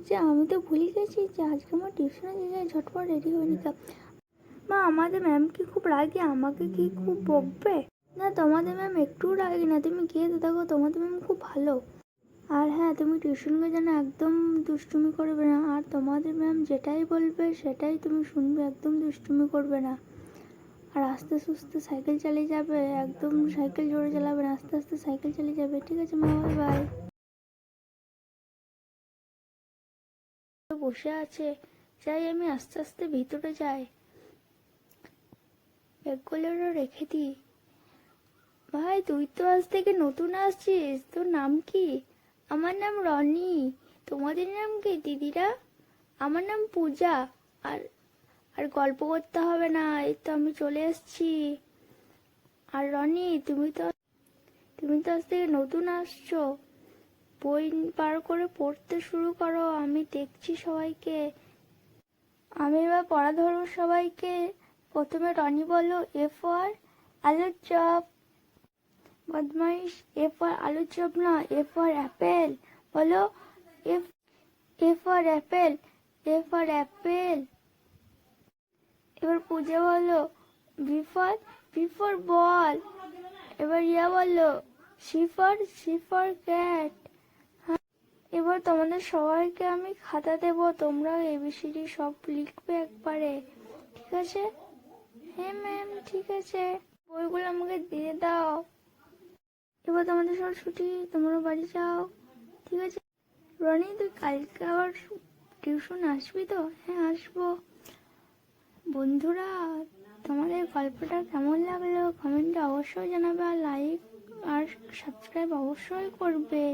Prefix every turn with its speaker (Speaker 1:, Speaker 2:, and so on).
Speaker 1: যে আমি তো ভুলে গেছি যে আজকে আমার টিউশনে যে যাই, ঝটপট রেডি হয়ে নিতাম। মা, আমাদের ম্যাম কি খুব রাগি? আমাকে কি খুব বকবে? না, তোমাদের ম্যাম একটু রাগি না, তুমি গিয়ে তো দেখো, তোমাদের ম্যাম খুব ভালো। আর হ্যাঁ, তুমি টিউশনকে যেন একদম দুষ্টুমি করবে না, আর তোমাদের ম্যাম যেটাই বলবে সেটাই তুমি শুনবে, একদম দুষ্টুমি করবে না। আর আস্তে সুস্তে সাইকেল চালিয়ে যাবে, একদম সাইকেল জোরে চালাবে না, আস্তে আস্তে সাইকেল চালিয়ে যাবে, ঠিক আছে মা? Bye bye. বসে আছে, যাই আমি আস্তে আস্তে ভিতরে যাই, ব্যাগগুলোরও রেখে দিই। ভাই, তুই তো আজ থেকে নতুন আসছিস, তোর নাম কি? আমার নাম রনি। তোমাদের নাম কি দিদিরা? আমার নাম পূজা। আর আর গল্প করতে হবে না, এই তো আমি চলে এসেছি। আর রনি, তুমি তো আজ থেকে নতুন আসছো, বই বার করে পড়তে শুরু করো, আমি দেখছি সবাইকে। আমি এবার পড়া ধরবো সবাইকে। প্রথমে রনি বলো, এ ফর আলুর চপ। বদমাইশ, এ ফর আলুর চপ না, এ ফর অ্যাপেল। বলো, A for apple, A for apple. এবার পূজা বলো, বি ফর বল। এবার ইয়া বলো, সি ফর ক্যাট। এবার তোমাদের সবাইকে আমি খাতা দেব, তোমরা এবিসিডি সব লিখবে একবারে, ঠিক আছে? হ্যাঁ ম্যাম, ঠিক আছে। বইগুলো আমাকে দিয়ে দাও। এবার তোমাদের সব ছুটি, তোমরা বাড়ি যাও, ঠিক আছে? রনি, তুই কালকে আবার টিউশন আসবি তো? হ্যাঁ, আসবো। বন্ধুরা, তোমাদের গল্পটা কেমন লাগলো কমেন্টে অবশ্যই জানাবে, আর লাইক আর সাবস্ক্রাইব অবশ্যই করবে।